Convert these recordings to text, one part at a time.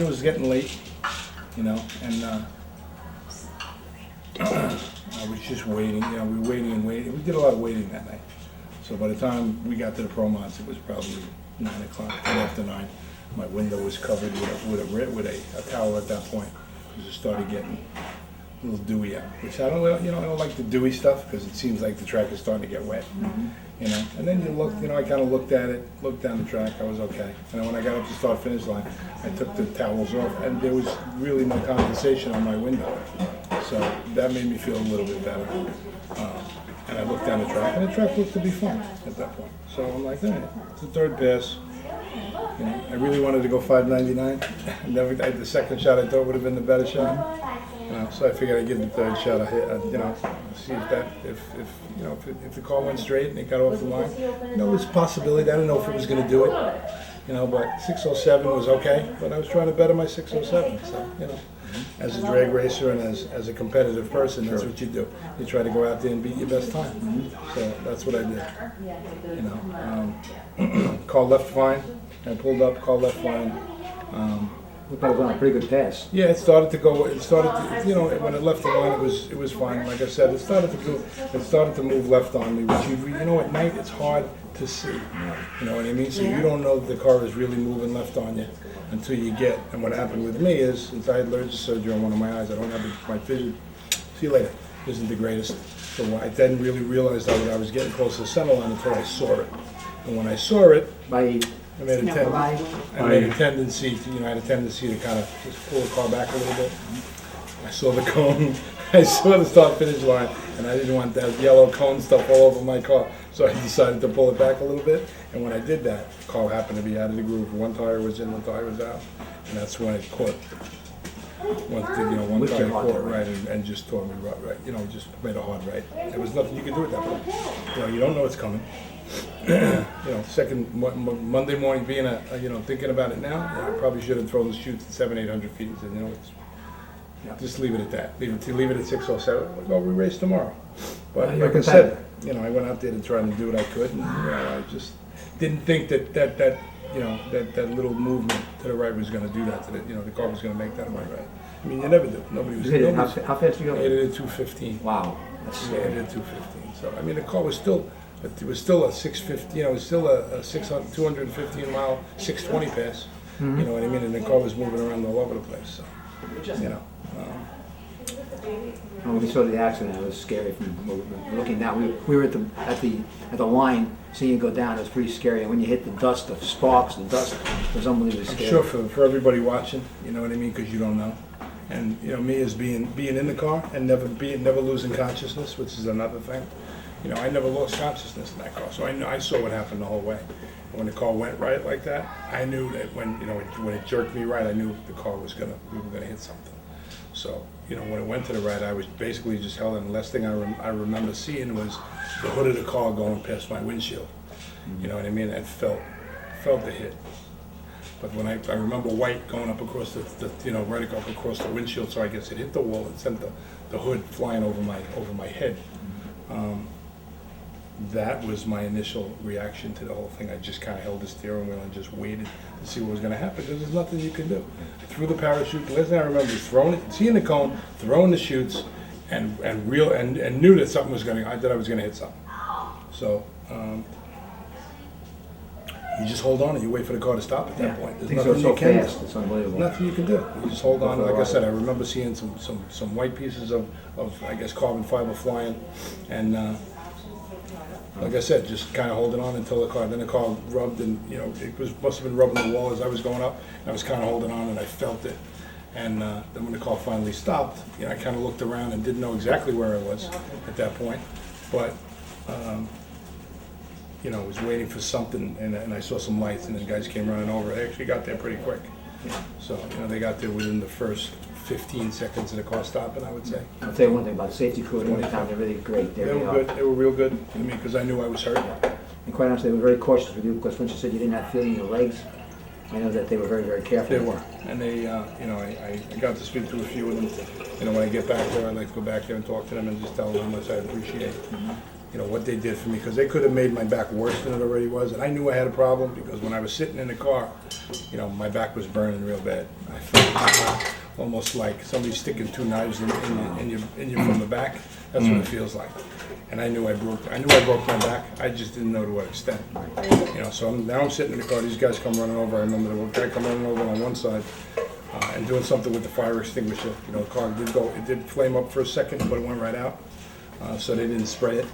It was getting late, you know, and I was just waiting, you know, we were waiting and waiting. We did a lot of waiting that night. So by the time we got to the Promods, it was probably 9 o'clock, 10 after 9. My window was covered with a towel at that point, because it started getting a little dewy out, which I don't, you know, I don't like the dewy stuff, because it seems like the track is starting to get wet. You know, and then you look, you know, I kind of looked at it, looked down the track, I was okay. And then when I got up to start-finish line, I took the towels off, and there was really no condensation on my window. So that made me feel a little bit better. And I looked down the track, and the track looked to be fine at that point. So I'm like, all right, it's the third pass. You know, I really wanted to go 599. The second shot I thought would have been the better shot. You know, so I figured I'd give the third shot a hit. You know, see if the car went straight and it got off the line. You know, it was a possibility. I didn't know if it was going to do it. You know, but 607 was okay. But I was trying to better my 607. So you know, as a drag racer and as a competitive person, that's what you do. You try to go out there and beat your best time. So that's what I did. You know, car left fine. I pulled up, car left fine. Looked like it was on a pretty good pass. Yeah, it started to go. It started to, you know, when it left the line, it was fine. Like I said, it started to move left on me. Which you know, at night it's hard to see. You know what I mean? So you don't know that the car is really moving left on you until you get. And what happened with me is, since I had allergic surgery on one of my eyes, I don't have my vision. See you later. Isn't the greatest. So I didn't really realize that I was getting close to the center line until I saw it. And when I saw it, I made a tendency to, you know, I had a tendency to kind of just pull the car back a little bit. I saw the cone, I saw the start-finish line, and I didn't want that yellow cone stuff all over my car. So I decided to pull it back a little bit, and when I did that, the car happened to be out of the groove. One tire was in, one tire was out, and that's when it caught. One tire caught right and just tore me right, you know, just made a hard right. There was nothing you could do at that point. You know, you don't know it's coming. You know, Monday morning, being you know, thinking about it now, I probably should have thrown the chutes at 700-800 feet and said, you know, just leave it at that. Leave it at 607. We'll go re-race tomorrow. But like I said, you know, I went out there to try and do what I could, and you know, I just didn't think that you know, that little movement to the right was going to do that. You know, the car was going to make that right. I mean, you never do. Nobody was. How fast did you go? I hit it at 215. Wow, that's scary. I hit it at 215. So I mean, the car was still. But it was still a 650, you know, it was still a 215 mile, 620 pass. You know what I mean? And the car was moving around all over the place. So, you know. When we saw the accident, it was scary. From looking down, we were at the line, seeing it go down. It was pretty scary. And when you hit the dust, the sparks, the dust, it was unbelievably scary. I'm sure for everybody watching, you know what I mean, because you don't know. And you know, me as being in the car and never losing consciousness, which is another thing. You know, I never lost consciousness in that car, so I saw what happened the whole way. And when the car went right like that, I knew that when it jerked me right, I knew we were gonna hit something. So, you know, when it went to the right, I was basically just held, and the last thing I remember seeing was the hood of the car going past my windshield. You know what I mean? I felt the hit. But when I remember white going up across the you know, right up across the windshield, so I guess it hit the wall and sent the hood flying over my head. That was my initial reaction to the whole thing. I just kind of held the steering wheel and just waited to see what was going to happen, because there's nothing you can do. I threw the parachute. The last thing I remember is seeing the cone, throwing the chutes, and knew that something was going to. I was going to hit something. So you just hold on and you wait for the car to stop at that point. There's nothing you can do. It's unbelievable. Nothing you can do. You just hold on. Like I said, I remember seeing some white pieces of I guess carbon fiber flying, and. Like I said, just kind of holding on until the car rubbed, and you know, must have been rubbing the wall as I was going up. And I was kind of holding on, and I felt it. And then when the car finally stopped, you know, I kind of looked around and didn't know exactly where I was at that point, but you know, I was waiting for something, and I saw some lights, and the guys came running over. They actually got there pretty quick. So you know, they got there within the first 15 seconds of the car stopping, I would say. I'll tell you one thing about the safety crew at ETown, they're really great. They were good. They were real good. I mean, because I knew I was hurt. And quite honestly, they were very cautious with you, because once you said you didn't have feeling in your legs, I know that they were very, very careful. They were. And they, you know, I got to speak to a few of them. You know, when I get back there, I like to go back there and talk to them and just tell them how much I appreciate you know, what they did for me, because they could have made my back worse than it already was. And I knew I had a problem, because when I was sitting in the car, you know, my back was burning real bad. I felt almost like somebody sticking two knives in you from the back. That's what it feels like. And I knew I broke my back. I just didn't know to what extent. You know, so now I'm sitting in the car. These guys come running over. I remember the guy come running over on one side and doing something with the fire extinguisher. You know, the car did go. It did flame up for a second, but it went right out. So they didn't spray it.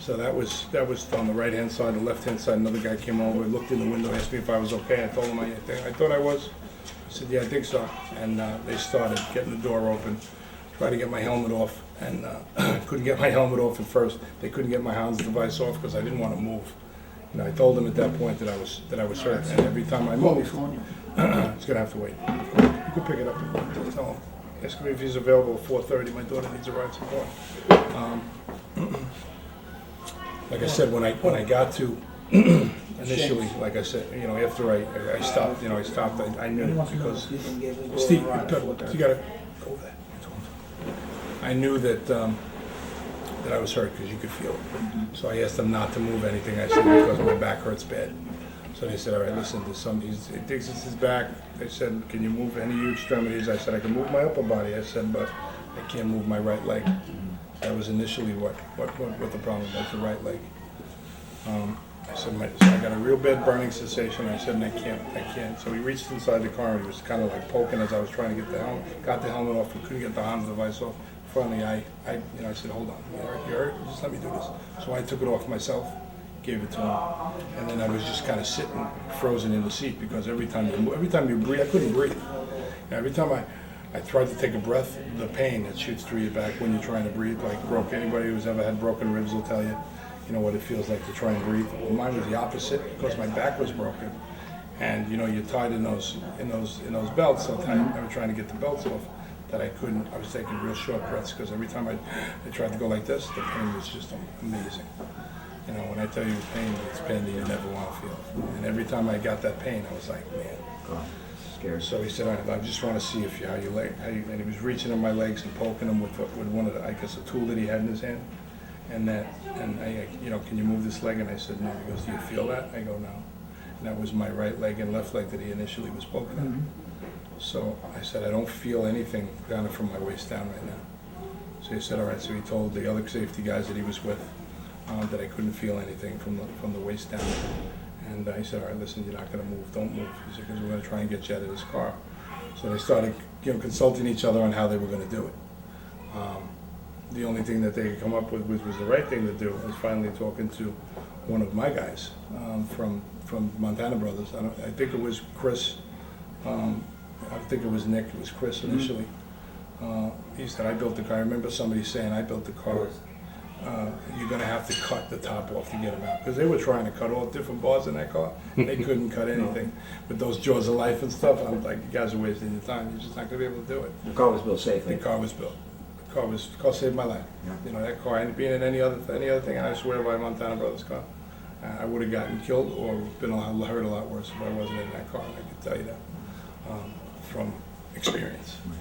So that was on the right hand side. The left hand side, another guy came over, looked in the window, asked me if I was okay. I told him I thought I was. I said, yeah, I think so. And they started getting the door open, tried to get my helmet off, and couldn't get my helmet off at first. They couldn't get my Hans device off because I didn't want to move. You know, I told them at that point that I was hurt, and every time I moved, it's gonna have to wait. You can pick it up and just tell him. Ask him if he's available at 4:30. My daughter needs a ride support. Like I said, when I got to initially, like I said, you know, after I stopped, you know, I knew because Steve, you gotta go over there. I knew that that I was hurt because you could feel it. So I asked them not to move anything. I said because my back hurts bad. So they said, all right, listen, he thinks it's his back. They said, can you move any of your extremities? I said, I can move my upper body. I said, but I can't move my right leg. That was initially what the problem was, the right leg. I said, so I got a real bad burning sensation. I said, and I can't. So he reached inside the car and he was kind of like poking as I was trying to get the helmet, got the helmet off. We couldn't get the Hans device off. Finally, I said, hold on, you hurt? Just let me do this. So I took it off myself, gave it to him, and then I was just kind of sitting, frozen in the seat because every time you breathe, I couldn't breathe. Every time I tried to take a breath, the pain that shoots through your back when you're trying to breathe, like anybody who's ever had broken ribs will tell you, you know what it feels like to try and breathe. Well, mine was the opposite because my back was broken, and you know you're tied in those belts so tight. I was trying to get the belts off that I couldn't. I was taking real short breaths because every time I tried to go like this, the pain was just amazing. You know, when I tell you pain, it's pain that you never want to feel. And every time I got that pain, I was like, man. Scared. So he said, I just want to see if you, and he was reaching in my legs and poking them with one of the, I guess, a tool that he had in his hand. And I, you know, can you move this leg? And I said, no. He goes, do you feel that? I go, no. And that was my right leg and left leg that he initially was poking at. So I said, I don't feel anything down from my waist down right now. So he said, all right. So he told the other safety guys that he was with that I couldn't feel anything from the waist down. And I said, all right, listen, you're not going to move. Don't move. He said, because we're going to try and get you out of this car. So they started, you know, consulting each other on how they were going to do it. The only thing that they could come up with, which was the right thing to do, was finally talking to one of my guys from Montana Brothers. I think it was Chris. I think it was Nick. It was Chris initially. He said, I built the car. I remember somebody saying, I built the car. You're going to have to cut the top off to get them out. Because they were trying to cut all different bars in that car. And they couldn't cut anything. With those jaws of life and stuff, I'm like, you guys are wasting your time. You're just not going to be able to do it. The car was built safely. The car was built. The car saved my life. Yeah. You know, that car, and being in any other thing, and I swear by Montana Brothers car, I would have gotten killed or been hurt a lot worse if I wasn't in that car. I can tell you that from experience. Right.